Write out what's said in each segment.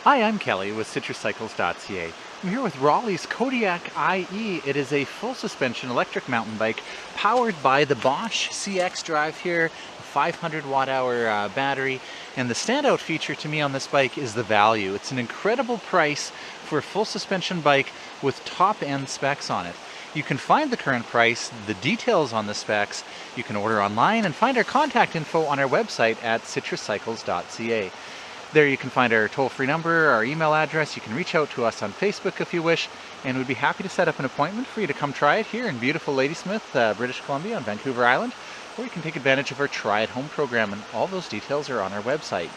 Hi, I'm Kelly with citruscycles.ca. I'm here with Raleigh's Kodiak IE. It is a full suspension electric mountain bike powered by the Bosch CX drive here, a 500 watt hour battery. And the standout feature to me on this bike is the value. It's an incredible price for a full suspension bike with top end specs on it. You can find the current price, the details on the specs, you can order online and find our contact info on our website at citruscycles.ca. There you can find our toll-free number, our email address. You can reach out to us on Facebook if you wish, and we'd be happy to set up an appointment for you to come try it here in beautiful Ladysmith, British Columbia on Vancouver Island, or you can take advantage of our Try at Home program, and all those details are on our website.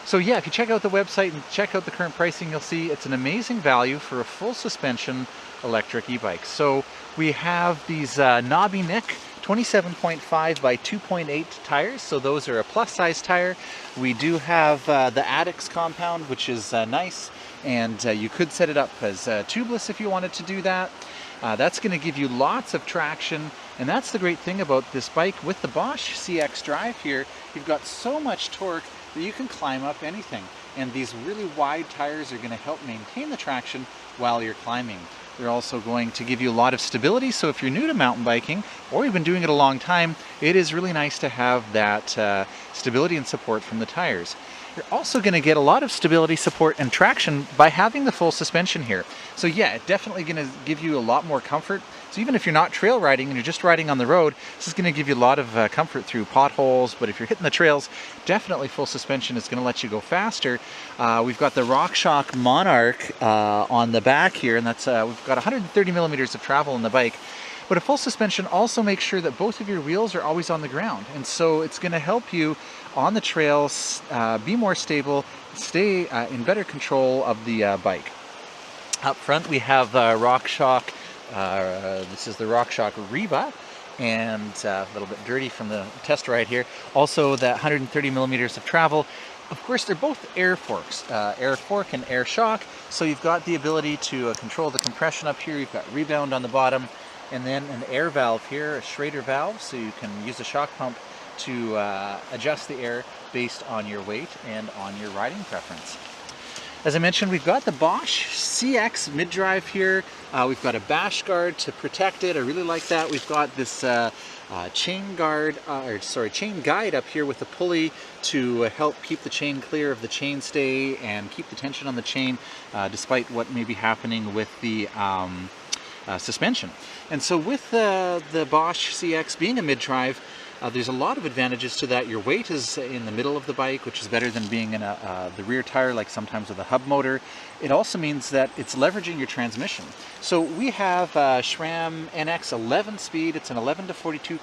So yeah, if you check out the website and check out the current pricing, you'll see it's an amazing value for a full suspension electric e-bike. So we have these knobby neck 27.5 by 2.8 tires, so those are a plus size tire. We do have the Addix compound, which is nice, and you could set it up as tubeless if you wanted to do that. That's going to give you lots of traction, and that's the great thing about this bike with the Bosch CX drive here. You've got so much torque that you can climb up anything, and these really wide tires are going to help maintain the traction while you're climbing. They're also going to give you a lot of stability, so if you're new to mountain biking or you've been doing it a long time, it is really nice to have that stability and support from the tires. You're also going to get a lot of stability, support, and traction by having the full suspension here. So yeah, it's definitely going to give you a lot more comfort. So even if you're not trail riding and you're just riding on the road, this is going to give you a lot of comfort through potholes. But if you're hitting the trails, definitely full suspension is going to let you go faster. We've got the RockShox Monarch on the back here, and that's we've got 130 millimeters of travel in the bike. But a full suspension also makes sure that both of your wheels are always on the ground, and so it's going to help you on the trails be more stable, stay in better control of the bike. Up front we have RockShox. This is the RockShox Reba, and a little bit dirty from the test ride here. Also that 130 millimeters of travel. Of course, they're both air forks, air fork and air shock, so you've got the ability to control the compression up here. You've got rebound on the bottom, and then an air valve here, a Schrader valve, so you can use a shock pump to adjust the air based on your weight and on your riding preference. As I mentioned, we've got the Bosch CX mid-drive here. We've got a bash guard to protect it. I really like that. We've got this chain guide up here with a pulley to help keep the chain clear of the chainstay and keep the tension on the chain despite what may be happening with the suspension. And so with the Bosch CX being a mid-drive, there's a lot of advantages to that. Your weight is in the middle of the bike, which is better than being in the rear tire, like sometimes with a hub motor. It also means that it's leveraging your transmission. So we have SRAM NX 11 speed. It's an 11 to 42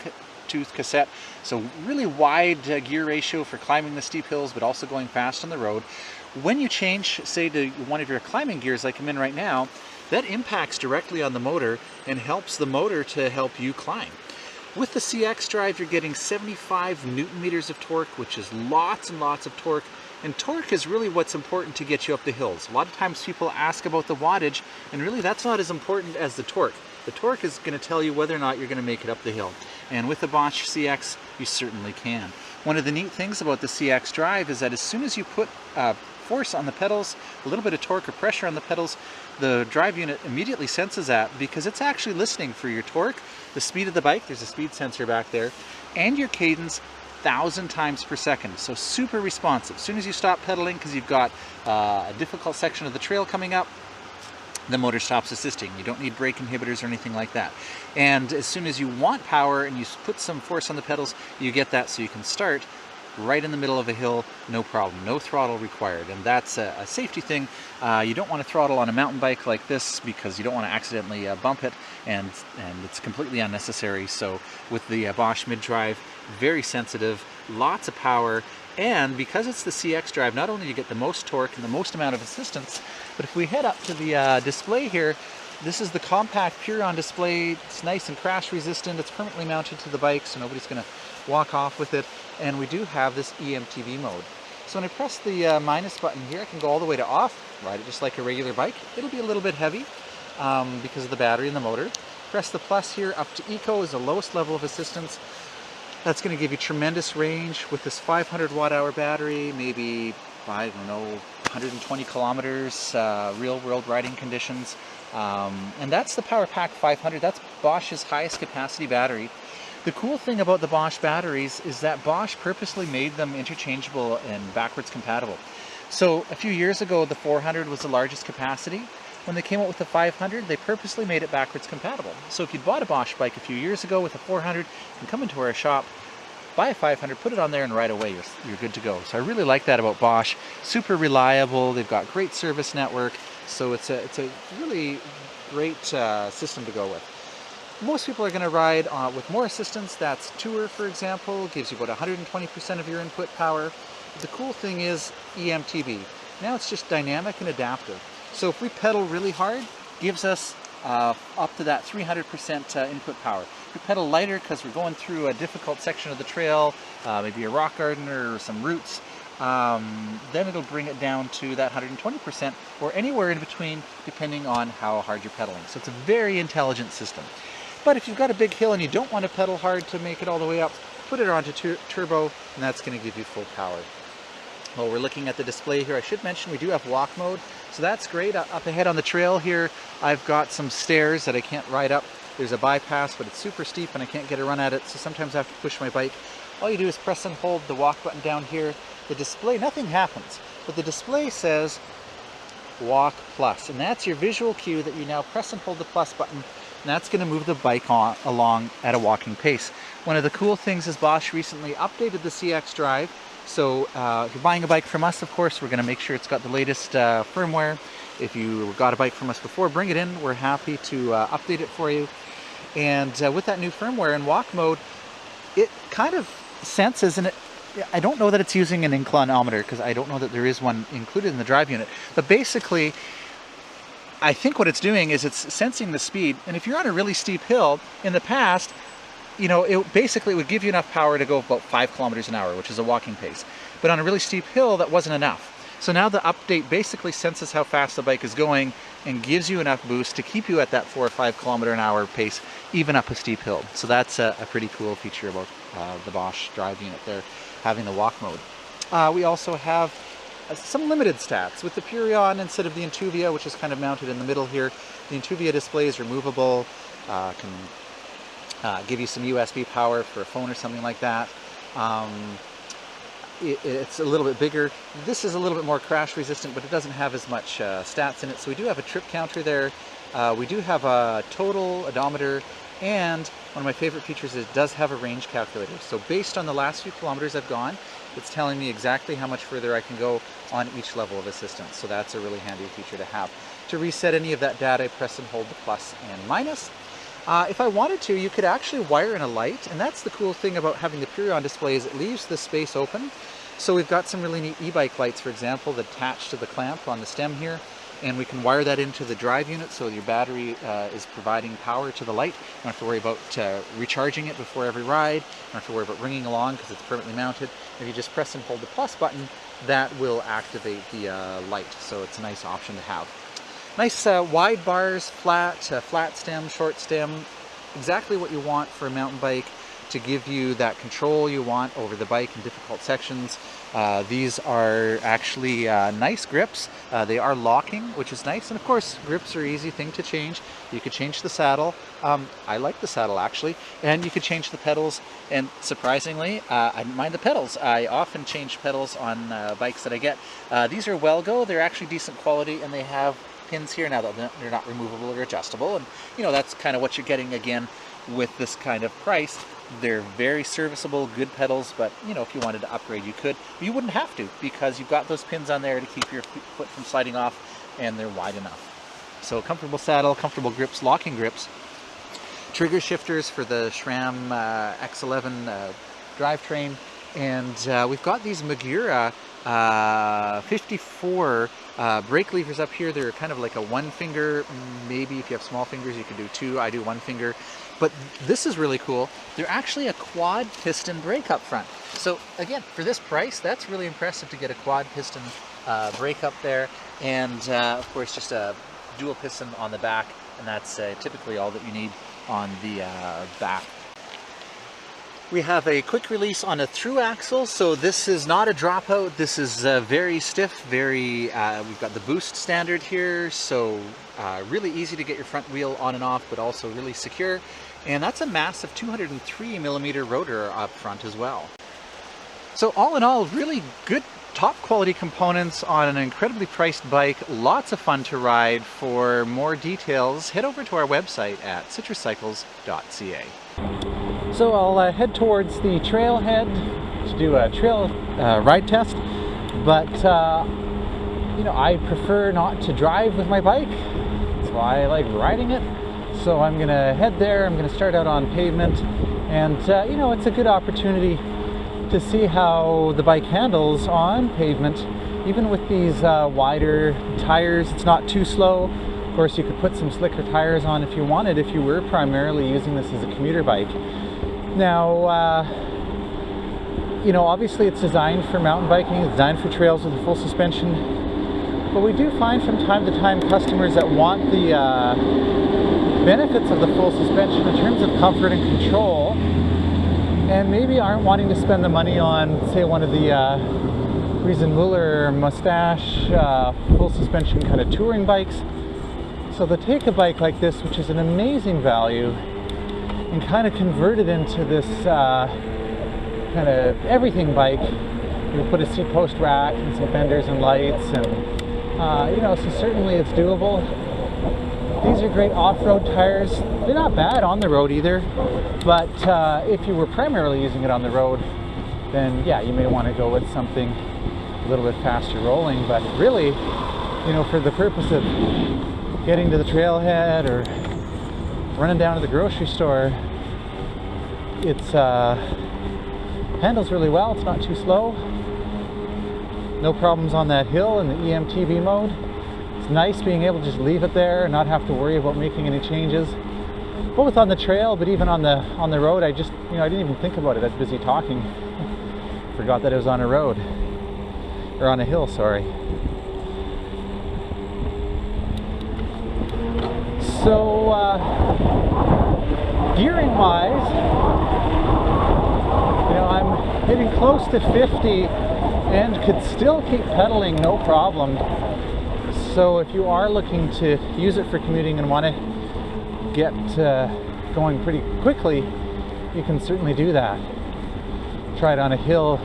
tooth cassette, so really wide gear ratio for climbing the steep hills, but also going fast on the road. When you change, say, to one of your climbing gears like I'm in right now, that impacts directly on the motor and helps the motor to help you climb. With the CX drive, you're getting 75 newton meters of torque, which is lots and lots of torque. And torque is really what's important to get you up the hills. A lot of times people ask about the wattage, and really that's not as important as the torque. The torque is going to tell you whether or not you're going to make it up the hill. And with the Bosch CX, you certainly can. One of the neat things about the CX drive is that as soon as you put force on the pedals, a little bit of torque or pressure on the pedals, the drive unit immediately senses that because it's actually listening for your torque, the speed of the bike, there's a speed sensor back there, and your cadence 1,000 times per second. So super responsive. As soon as you stop pedaling because you've got a difficult section of the trail coming up, the motor stops assisting. You don't need brake inhibitors or anything like that. And as soon as you want power and you put some force on the pedals, you get that so you can start right in the middle of a hill, no problem, no throttle required. And that's a safety thing. You don't want to throttle on a mountain bike like this because you don't want to accidentally bump it, and it's completely unnecessary. So with the Bosch mid-drive, very sensitive, lots of power, and because it's the CX drive, not only do you get the most torque and the most amount of assistance, but if we head up to the display here, this is the compact Puron display. It's nice and crash resistant. It's permanently mounted to the bike, so nobody's going to walk off with it. And we do have this eMTB mode. So when I press the minus button here, I can go all the way to off, ride it just like a regular bike. It'll be a little bit heavy because of the battery and the motor. Press the plus here, up to Eco is the lowest level of assistance. That's going to give you tremendous range with this 500 watt hour battery, maybe, I don't know, 120 kilometers, real world riding conditions. And that's the Power Pack 500. That's Bosch's highest capacity battery. The cool thing about the Bosch batteries is that Bosch purposely made them interchangeable and backwards compatible. So a few years ago, the 400 was the largest capacity. When they came out with the 500, they purposely made it backwards compatible. So if you bought a Bosch bike a few years ago with a 400, you can come into our shop, buy a 500, put it on there, and right away you're good to go. So I really like that about Bosch. Super reliable. They've got great service network. So it's a really great system to go with. Most people are going to ride with more assistance. That's Tour, for example, gives you about 120% of your input power. The cool thing is eMTB. Now it's just dynamic and adaptive. So if we pedal really hard, gives us up to that 300% input power. If we pedal lighter because we're going through a difficult section of the trail, maybe a rock garden or some roots, then it'll bring it down to that 120% or anywhere in between, depending on how hard you're pedaling. So it's a very intelligent system. But if you've got a big hill and you don't want to pedal hard to make it all the way up, put it onto turbo, and that's going to give you full power. Well, we're looking at the display here. I should mention we do have walk mode, so that's great. Up ahead on the trail here, I've got some stairs that I can't ride up. There's a bypass, but it's super steep and I can't get a run at it, so sometimes I have to push my bike. All you do is press and hold the walk button down here. The display, nothing happens, but the display says Walk Plus, and that's your visual cue that you now press and hold the plus button, and that's going to move the bike along at a walking pace. One of the cool things is Bosch recently updated the CX drive. So if you're buying a bike from us, of course, we're going to make sure it's got the latest firmware. If you got a bike from us before, bring it in. We're happy to update it for you. And with that new firmware in walk mode, it kind of senses, and I don't know that it's using an inclinometer because I don't know that there is one included in the drive unit. But basically, I think what it's doing is it's sensing the speed. And if you're on a really steep hill, in the past, you know, it basically would give you enough power to go about 5 kilometers an hour, which is a walking pace. But on a really steep hill, that wasn't enough. So now the update basically senses how fast the bike is going and gives you enough boost to keep you at that 4 or 5 kilometer an hour pace, even up a steep hill. So that's a pretty cool feature about the Bosch drive unit there, having the walk mode. We also have some limited stats. With the Purion, instead of the Intuvia, which is kind of mounted in the middle here, the Intuvia display is removable, can give you some USB power for a phone or something like that. It's a little bit bigger. This is a little bit more crash resistant, but it doesn't have as much stats in it. So we do have a trip counter there. We do have a total odometer, and one of my favorite features is it does have a range calculator. So based on the last few kilometers I've gone, it's telling me exactly how much further I can go on each level of assistance. So that's a really handy feature to have. To reset any of that data, I press and hold the plus and minus. If I wanted to, you could actually wire in a light, and that's the cool thing about having the Purion display is it leaves the space open. So we've got some really neat e-bike lights, for example, that attach to the clamp on the stem here, and we can wire that into the drive unit so your battery is providing power to the light. You don't have to worry about recharging it before every ride. You don't have to worry about ringing along because it's permanently mounted. If you just press and hold the plus button, that will activate the light, so it's a nice option to have. Nice wide bars, flat stem, short stem, exactly what you want for a mountain bike to give you that control you want over the bike in difficult sections. These are actually nice grips. They are locking, which is nice. And of course, grips are an easy thing to change. You could change the saddle. I like the saddle actually. And you could change the pedals. And surprisingly, I didn't mind the pedals. I often change pedals on bikes that I get. These are Wellgo. They're actually decent quality, and they have pins here now that they're not removable or adjustable. And you know, that's kind of what you're getting again with this kind of price. They're very serviceable, good pedals, but you know, if you wanted to upgrade, you could. You wouldn't have to, because you've got those pins on there to keep your foot from sliding off, and they're wide enough. So comfortable saddle, comfortable grips, locking grips, trigger shifters for the SRAM X11 drivetrain, and we've got these Magura 54 brake levers up here. They're kind of like a one finger. Maybe if you have small fingers, you can do two. I do one finger. But this is really cool. They're actually a quad piston brake up front. So again, for this price, that's really impressive to get a quad piston brake up there. And of course, just a dual piston on the back. And that's typically all that you need on the back. We have a quick release on a through axle, so this is not a dropout. This is very stiff, we've got the boost standard here, so really easy to get your front wheel on and off, but also really secure. And that's a massive 203mm rotor up front as well. So all in all, really good top quality components on an incredibly priced bike. Lots of fun to ride. For more details, head over to our website at citruscycles.ca. So I'll head towards the trailhead to do a trail ride test, but you know, I prefer not to drive with my bike. That's why I like riding it. So I'm gonna head there. I'm gonna start out on pavement, and you know, it's a good opportunity to see how the bike handles on pavement. Even with these wider tires, it's not too slow. Of course, you could put some slicker tires on if you wanted, if you were primarily using this as a commuter bike. Now, you know, obviously it's designed for mountain biking, it's designed for trails with a full suspension, but we do find from time to time customers that want the benefits of the full suspension in terms of comfort and control, and maybe aren't wanting to spend the money on, say, one of the Riesenmuller Mustache full suspension kind of touring bikes. So they'll take a bike like this, which is an amazing value, and kind of convert it into this kind of everything bike. You put a seat post rack and some fenders and lights, and you know, so certainly it's doable. These are great off-road tires. They're not bad on the road either, but if you were primarily using it on the road, then yeah, you may want to go with something a little bit faster rolling. But really, you know, for the purpose of getting to the trailhead or running down to the grocery store, it's handles really well. It's not too slow. No problems on that hill in the eMTB mode. It's nice being able to just leave it there and not have to worry about making any changes, both on the trail, but even on the road. I just, you know, I didn't even think about it. I was busy talking. Forgot that it was on a road, or on a hill, sorry. So gearing wise, you know, I'm hitting close to 50 and could still keep pedaling no problem. So if you are looking to use it for commuting and want to get going pretty quickly, you can certainly do that. Try it on a hill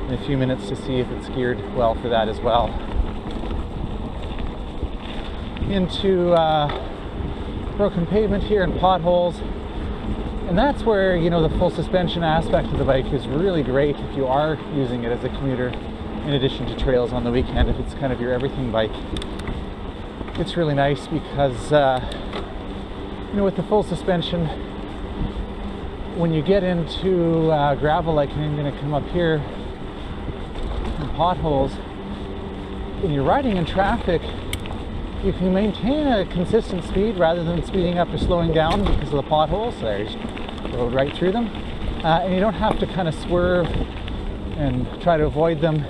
in a few minutes to see if it's geared well for that as well. Into broken pavement here and potholes, and that's where, you know, the full suspension aspect of the bike is really great if you are using it as a commuter in addition to trails on the weekend. If it's kind of your everything bike, it's really nice because you know, with the full suspension, when you get into gravel, like I'm going to come up here, and potholes, when you're riding in traffic, you can maintain a consistent speed rather than speeding up or slowing down because of the potholes. So I just rode right through them, and you don't have to kind of swerve and try to avoid them.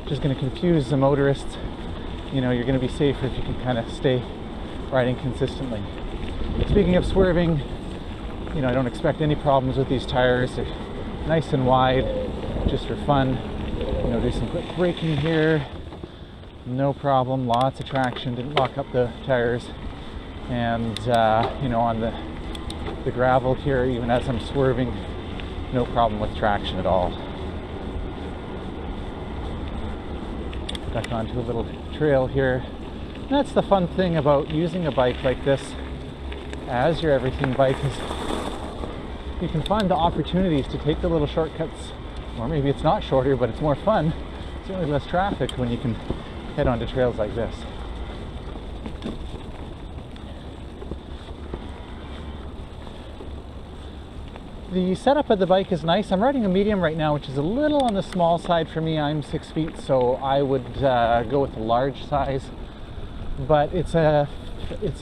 Just going to confuse the motorists. You know, you're going to be safer if you can kind of stay riding consistently. Speaking of swerving, you know, I don't expect any problems with these tires. They're nice and wide, just for fun. You know, do some quick braking here. No problem, lots of traction, didn't lock up the tires. And you know, on the gravel here, even as I'm swerving, no problem with traction at all. Back onto a little trail here. And that's the fun thing about using a bike like this as your everything bike, is you can find the opportunities to take the little shortcuts, or maybe it's not shorter, but it's more fun. Certainly less traffic when you can head onto trails like this. The setup of the bike is nice. I'm riding a medium right now, which is a little on the small side for me. I'm 6 feet, so I would go with a large size. But it's a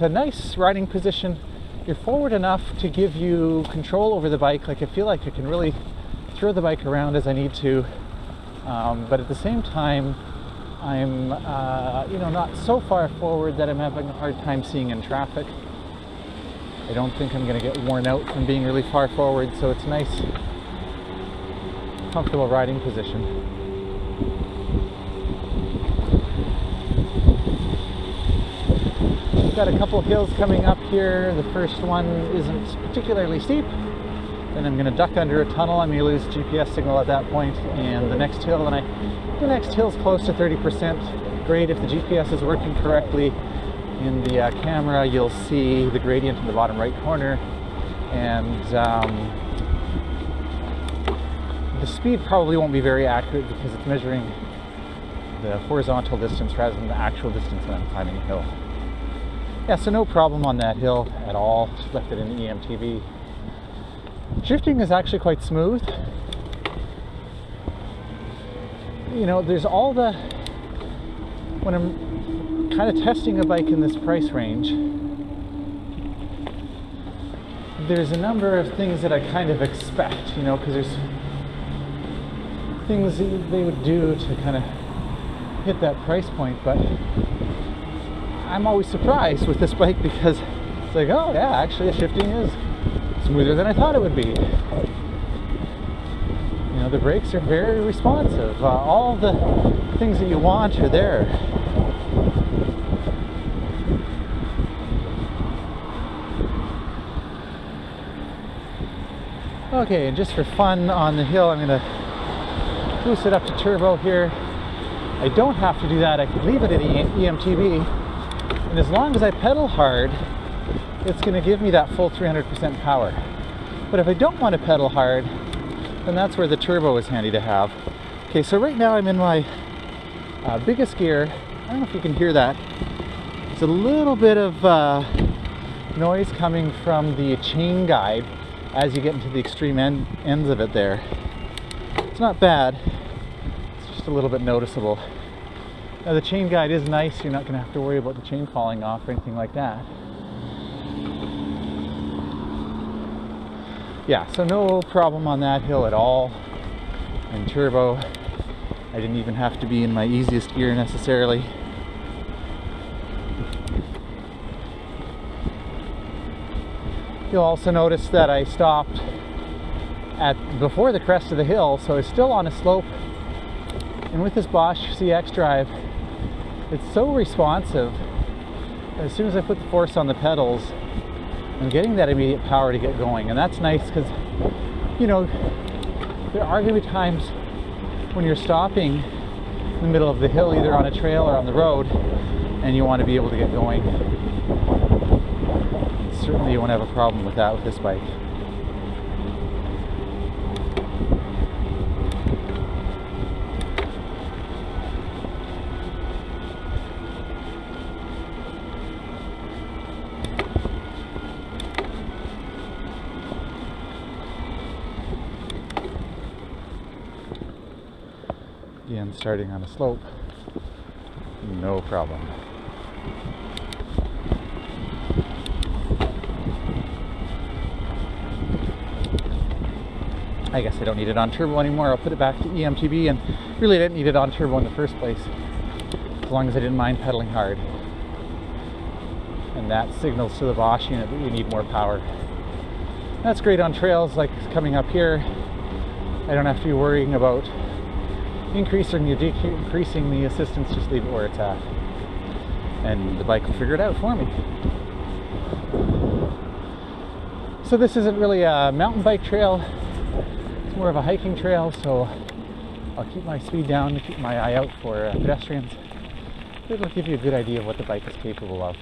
nice riding position. You're forward enough to give you control over the bike. Like, I feel like I can really throw the bike around as I need to, but at the same time, I'm you know, not so far forward that I'm having a hard time seeing in traffic. I don't think I'm going to get worn out from being really far forward, so it's nice comfortable riding position. We've got a couple of hills coming up here. The first one isn't particularly steep. Then I'm going to duck under a tunnel. I may lose GPS signal at that point. And the next hill, the next hill's close to 30%. Great if the GPS is working correctly. In the camera, you'll see the gradient in the bottom right corner. And the speed probably won't be very accurate because it's measuring the horizontal distance rather than the actual distance when I'm climbing a hill. Yeah, so no problem on that hill at all. Just left it in eMTB. Shifting is actually quite smooth. You know, there's all the... When I'm kind of testing a bike in this price range, there's a number of things that I kind of expect, you know, because there's things that they would do to kind of hit that price point, but I'm always surprised with this bike because it's like, oh yeah, actually the shifting is smoother than I thought it would be. You know, the brakes are very responsive. All the things that you want are there. Okay, and just for fun on the hill, I'm going to boost it up to turbo here. I don't have to do that. I could leave it at eMTB. And as long as I pedal hard, it's going to give me that full 300% power. But if I don't want to pedal hard, then that's where the turbo is handy to have. Okay, so right now I'm in my biggest gear. I don't know if you can hear that. There's a little bit of noise coming from the chain guide as you get into the extreme ends of it there. It's not bad. It's just a little bit noticeable. Now the chain guide is nice, you're not going to have to worry about the chain falling off or anything like that. Yeah, so no problem on that hill at all. And turbo, I didn't even have to be in my easiest gear necessarily. You'll also notice that I stopped before the crest of the hill, so it's still on a slope. And with this Bosch CX drive, it's so responsive. As soon as I put the force on the pedals, I'm getting that immediate power to get going. And that's nice because, you know, there are going to be times when you're stopping in the middle of the hill, either on a trail or on the road, and you want to be able to get going. Certainly you won't have a problem with that with this bike. Again, starting on a slope, no problem. I guess I don't need it on turbo anymore. I'll put it back to eMTB, and really I didn't need it on turbo in the first place, as long as I didn't mind pedaling hard. And that signals to the Bosch unit that you need more power. That's great on trails like coming up here. I don't have to be worrying about increasing or decreasing the assistance, just leave it where it's at. And the bike will figure it out for me. So this isn't really a mountain bike trail. It's more of a hiking trail, so I'll keep my speed down to keep my eye out for pedestrians. It'll give you a good idea of what the bike is capable of.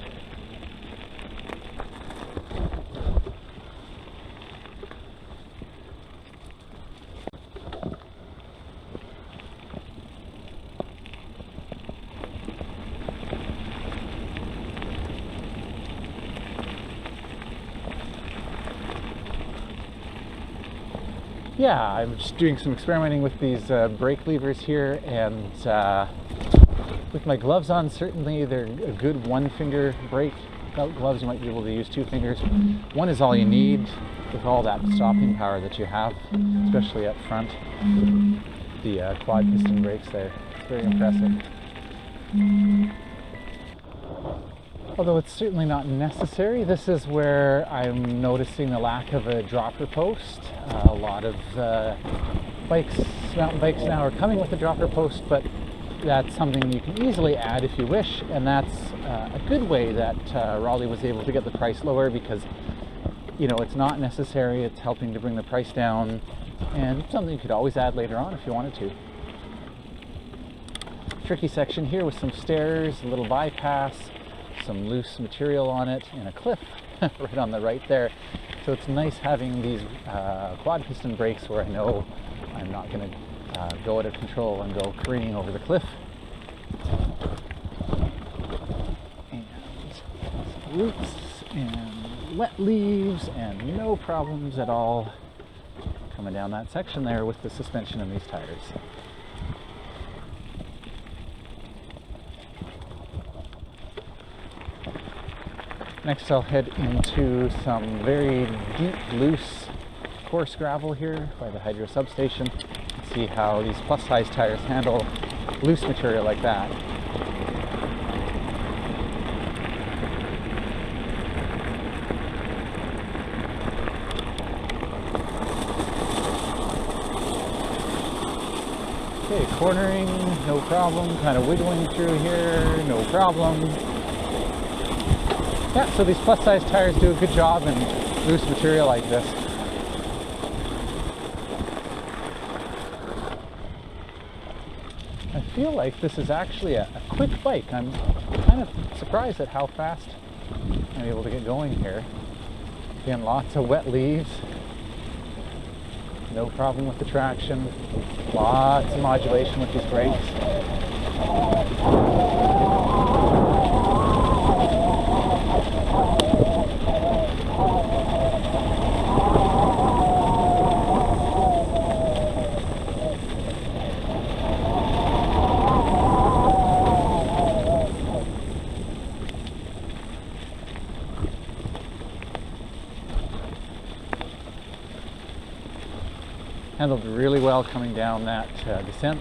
Yeah, I'm just doing some experimenting with these brake levers here, and with my gloves on, certainly they're a good one-finger brake. Without gloves, you might be able to use two fingers. One is all you need with all that stopping power that you have, especially up front. The quad piston brakes there, it's very impressive. Although it's certainly not necessary. This is where I'm noticing the lack of a dropper post. A lot of bikes Most mountain bikes now are coming with a dropper post, but that's something you can easily add if you wish, and that's a good way that Raleigh was able to get the price lower, because you know, it's not necessary, it's helping to bring the price down, and something you could always add later on if you wanted to. Tricky section here with some stairs, a little bypass, some loose material on it, and a cliff right on the right there. So it's nice having these quad piston brakes where I know I'm not going to go out of control and go careening over the cliff. And some roots and wet leaves and no problems at all coming down that section there with the suspension and these tires. Next I'll head into some very deep, loose, coarse gravel here by the hydro substation and see how these plus size tires handle loose material like that. Okay, cornering, no problem. Kind of wiggling through here, no problem. Yeah, so these plus size tires do a good job in loose material like this. I feel like this is actually a quick bike. I'm kind of surprised at how fast I'm able to get going here. Again, lots of wet leaves. No problem with the traction. Lots of modulation with these brakes. Handled really well coming down that descent.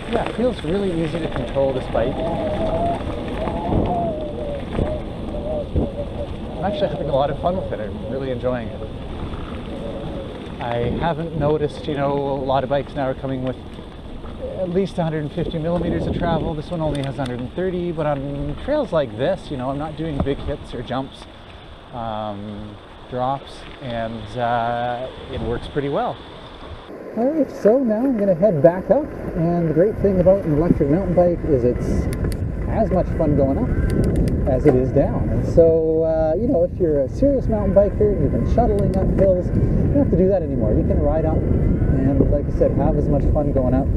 Yeah, it feels really easy to control this bike. I'm actually having a lot of fun with it. I'm really enjoying it. I haven't noticed, you know, a lot of bikes now are coming with at least 150 millimeters of travel. This one only has 130, but on trails like this, you know, I'm not doing big hits or jumps, drops, and it works pretty well. Alright, so now I'm going to head back up, and the great thing about an electric mountain bike is it's as much fun going up as it is down. And so, you know, if you're a serious mountain biker and you've been shuttling up hills, you don't have to do that anymore. You can ride up and, like I said, have as much fun going up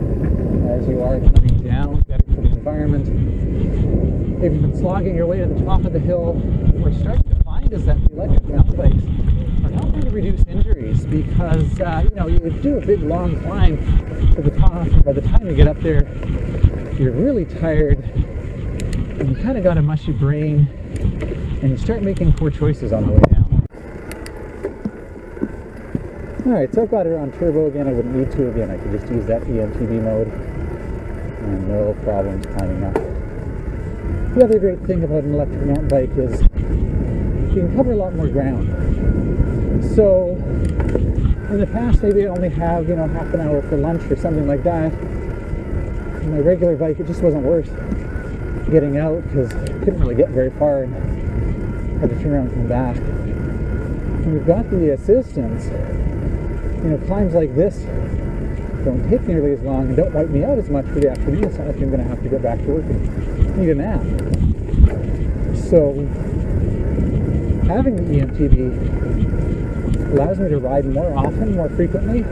as you are coming down, better for the environment. If you've been slogging your way to the top of the hill, what we're starting to find is that the electric mountain bikes are helping to reduce injuries because, you know, you do a big long climb to the top, and by the time you get up there, you're really tired, and you kind of got a mushy brain, and you start making poor choices on the way down. Alright, so I've got it on turbo again. I wouldn't need to again. I could just use that eMTB mode and no problems climbing up. The other great thing about an electric mountain bike is you can cover a lot more ground. So in the past, maybe I only have, you know, half an hour for lunch or something like that. On my regular bike, it just wasn't worth getting out because I couldn't really get very far and had to turn around and come back. When you've got the assistance, you know, climbs like this don't take nearly as long and don't wipe me out as much for the afternoon. It's not like I'm going to have to get back to work and need a nap. So having the eMTB allows me to ride more often, more frequently,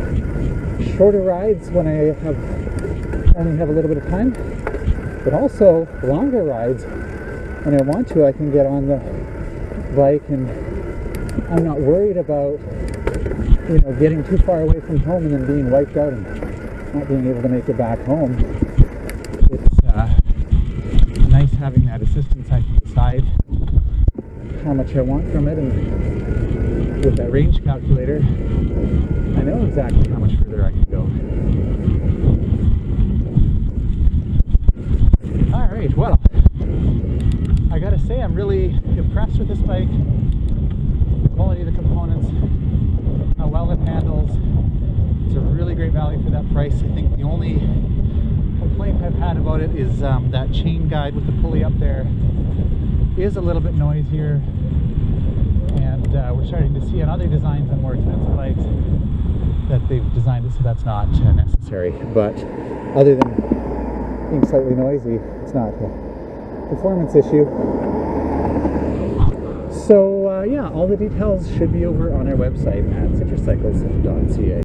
shorter rides when I only have a little bit of time, but also longer rides when I want to. I can get on the bike and I'm not worried about, you know, getting too far away from home and then being wiped out and not being able to make it back home. It's nice having that assistance. I can decide how much I want from it, and with that range calculator, I know exactly how much further I can go. Alright, well, I gotta say I'm really impressed impressed with this bike. The quality of the components, how well it handles. It's a really great value for that price. I think the only complaint I've had about it is that chain guide with the pulley up there is a little bit noisier, and we're starting to see on other designs on more expensive bikes that they've designed it so that's not necessary. But other than being slightly noisy, it's not a performance issue. So yeah, all the details should be over on our website at citruscycles.ca.